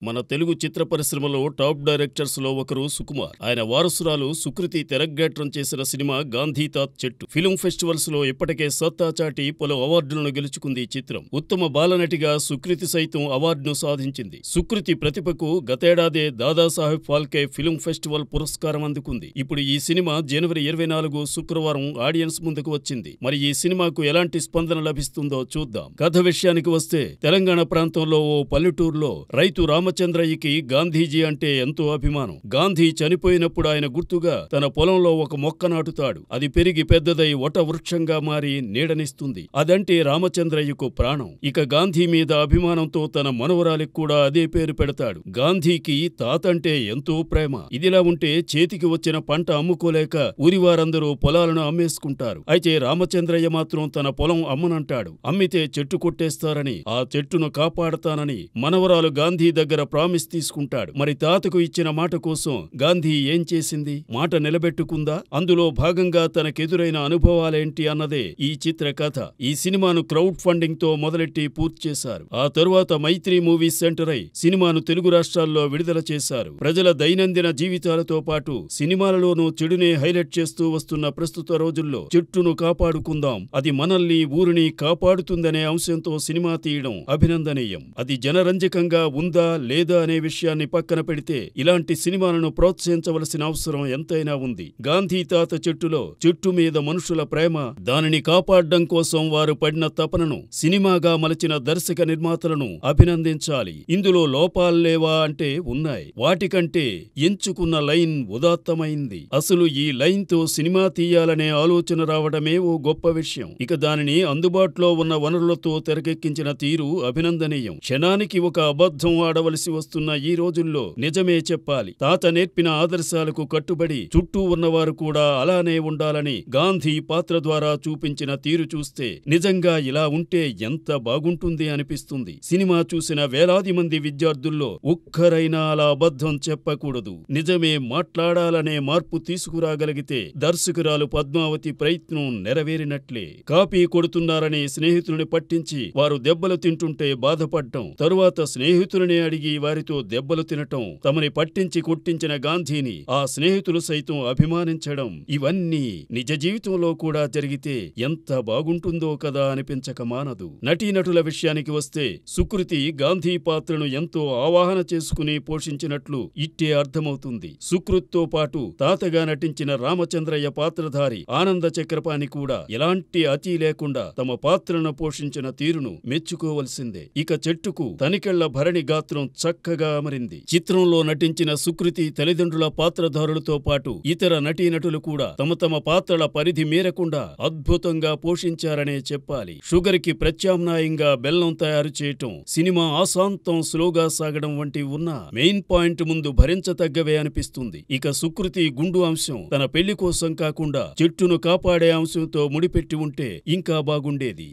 మన తెలుగు చిత్ర పరిశ్రమలో టాప్ డైరెక్టర్స్‌లో ఒకరు సుకుమార్. ఆయన వారసురాలు సుకృతి తెరగ్గాట్రం చేసిన సినిమా 'గాంధీతాత్ చెట్టు'. ఫిల్మ్ ఫెస్టివల్స్‌లో ఇప్పటికే సత్తా చాటి పలు అవార్డులను గెలుచుకుంది ఈ చిత్రం. ఉత్తమ బాలనటిగా సుకృతి సైతం అవార్డును సాధించింది. సుకృతి ప్రతిభకు గతేడాదే దాదాసాహెబ్ ఫాల్కే ఫిల్మ్ ఫెస్టివల్ పురస్కారం అందుకుంది. ఇప్పుడు ఈ సినిమా జనవరి 24 శుక్రవారం ఆడియన్స్ ముందుకు వచ్చింది. మరి ఈ సినిమాకు ఎలాంటి స్పందన లభిస్తుందో చూద్దాం. కథ విషయానికి వస్తే తెలంగాణ ప్రాంతంలో ఓ పల్లెటూరులో రైతు రామచంద్రయ్యకి గాంధీజీ అంటే ఎంతో అభిమానం. గాంధీ చనిపోయినప్పుడు ఆయన గుర్తుగా తన పొలంలో ఒక మొక్క నాటుతాడు. అది పెరిగి పెద్దదై వట వృక్షంగా మారి నీడనిస్తుంది. అదంటే రామచంద్రయ్యకు ప్రాణం. ఇక గాంధీ మీద అభిమానంతో తన మనవరాలికి కూడా అదే పేరు పెడతాడు. గాంధీకి తాతంటే ఎంతో ప్రేమ. ఇదిలా ఉంటే చేతికి వచ్చిన పంట అమ్ముకోలేక ఊరివారందరూ పొలాలను అమ్మేసుకుంటారు. అయితే రామచంద్రయ్య మాత్రం తన పొలం అమ్మనంటాడు. అమ్మితే చెట్టు కొట్టేస్తారని, ఆ చెట్టును కాపాడతానని మనవరాలు గాంధీ దగ్గర ప్రామిస్ తీసుకుంటాడు. మరి తాతకు ఇచ్చిన మాట కోసం గాంధీ ఏం చేసింది? మాట నిలబెట్టుకుందా? అందులో భాగంగా తనకెదురైన అనుభవాలేంటి అన్నదే ఈ చిత్ర కథ. ఈ సినిమాను క్రౌడ్ ఫండింగ్ తో మొదలెట్టి పూర్తి చేశారు. ఆ తరువాత మైత్రి మూవీస్ సెంటర్ అయి సినిమాను తెలుగు రాష్ట్రాల్లో విడుదల చేశారు. ప్రజల దైనందిన జీవితాలతో పాటు సినిమాలలోనూ చెడునే హైలైట్ చేస్తూ వస్తున్న ప్రస్తుత రోజుల్లో చెట్టును కాపాడుకుందాం, అది మనల్ని ఊరిని కాపాడుతుందనే అంశంతో సినిమా తీయడం అభినందనీయం. అది జనరంజకంగా ఉందా లేదా అనే విషయాన్ని పక్కన పెడితే ఇలాంటి సినిమాలను ప్రోత్సహించవలసిన అవసరం ఎంతైనా ఉంది. గాంధీ తాత చెట్టులో చెట్టు మీద మనుషుల ప్రేమ, దానిని కాపాడడం కోసం వారు పడిన తపనను సినిమాగా మలచిన దర్శక నిర్మాతలను అభినందించాలి. ఇందులో లోపాల్లేవా అంటే ఉన్నాయి. వాటికంటే ఎంచుకున్న లైన్ ఉదాత్తమైంది. అసలు ఈ లైన్ తో సినిమా తీయాలనే ఆలోచన రావడమే ఓ గొప్ప విషయం. ఇక దానిని అందుబాటులో ఉన్న వనరులతో తెరకెక్కించిన తీరు అభినందనీయం. క్షణానికి ఒక అబద్ధం ఆడవలసి వస్తున్న ఈ రోజుల్లో నిజమే చెప్పాలి. తాత నేర్పిన ఆదర్శాలకు కట్టుబడి చుట్టూ ఉన్నవారు కూడా అలానే ఉండాలని గాంధీ పాత్ర ద్వారా చూపించిన తీరు చూస్తే నిజంగా ఇలా ఉంటే ఎంత బాగుంటుంది అనిపిస్తుంది. సినిమా చూసిన వేలాది మంది విద్యార్థుల్లో ఒక్కరైనా అలా అబద్ధం చెప్పకూడదు, నిజమే మాట్లాడాలనే మార్పు తీసుకురాగలిగితే దర్శకురాలు పద్మావతి ప్రయత్నం నెరవేరినట్లే. కాపీ కొడుతున్నారని స్నేహితులని పట్టించి వారు దెబ్బలు తింటుంటే బాధపడ్డం, తరువాత స్నేహితులని అడిగి వారితో దెబ్బలు తినటం, తమని పట్టించి కొట్టించిన గాంధీని ఆ స్నేహితులు సైతం అభిమానించడం, ఇవన్నీ నిజ జీవితంలో కూడా జరిగితే ఎంత బాగుంటుందో కదా అనిపించక మానదు. నటీనటుల విషయానికి వస్తే సుకృతి గాంధీ పాత్రను ఎంతో ఆవాహన చేసుకుని పోషించినట్లు ఇట్టే అర్థమవుతుంది. సుకృత్తో పాటు తాతగా నటించిన రామచంద్రయ్య పాత్రధారి ఆనంద చక్రపాణి కూడా ఎలాంటి అతి లేకుండా తమ పాత్రను పోషించిన తీరును మెచ్చుకోవలసిందే. ఇక చెట్టుకు తనికెళ్ల భరణి గాత్రం చక్కగా అమరింది. చిత్రంలో నటించిన సుకృతి తల్లిదండ్రుల పాత్రధారులతో పాటు ఇతర నటీనటులు కూడా తమ తమ పాత్రల పరిధి మీరకుండా అద్భుతంగా పోషించారనే చెప్పాలి. షుగర్ కి ప్రత్యామ్నాయంగా బెల్లం తయారు చేయటం, సినిమా ఆశాంతం స్లోగా సాగడం వంటి ఉన్న మెయిన్ పాయింట్ ముందు భరించతగ్గవే అనిపిస్తుంది. ఇక సుకృతి గుండు అంశం తన పెళ్లి కోసం కాకుండా చెట్టును కాపాడే అంశంతో ముడిపెట్టి ఉంటే ఇంకా బాగుండేది.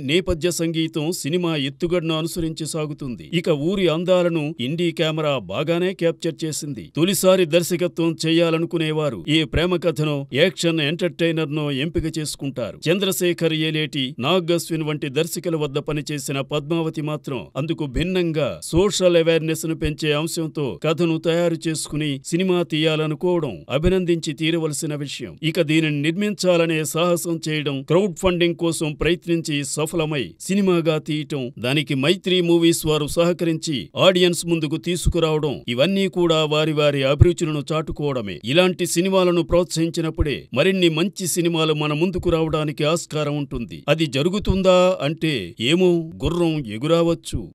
నేపథ్య సంగీతం సినిమా ఎత్తుగడను అనుసరించి సాగుతుంది. ఇక ఊరి అందాలను ఇండీ కెమెరా బాగానే క్యాప్చర్ చేసింది. తొలిసారి దర్శకత్వం చేయాలనుకునేవారు ఏ ప్రేమ కథనో యాక్షన్ ఎంటర్టైనర్ నో ఎంపిక చేసుకుంటారు. చంద్రశేఖర్ ఏలేటి, నాగ్ అశ్విన్ వంటి దర్శకుల వద్ద పనిచేసిన పద్మావతి మాత్రం అందుకు భిన్నంగా సోషల్ అవేర్నెస్ ను పెంచే అంశంతో కథను తయారు చేసుకుని సినిమా తీయాలనుకోవడం అభినందించి తీరవలసిన విషయం. ఇక దీనిని నిర్మించాలనే సాహసం చేయడం, క్రౌడ్ ఫండింగ్ కోసం ప్రయత్నించి సఫలమై సినిమాగా తీయటం, దానికి మైత్రి మూవీస్ వారు సహకరించి ఆడియన్స్ ముందుకు తీసుకురావడం, ఇవన్నీ కూడా వారి వారి అభిరుచులను చాటుకోవడమే. ఇలాంటి సినిమాలను ప్రోత్సహించినప్పుడే మరిన్ని మంచి సినిమాలు మన ముందుకు రావడానికి ఆస్కారం ఉంటుంది. అది జరుగుతుందా అంటే ఏమో, గుర్రం ఎగురావచ్చు.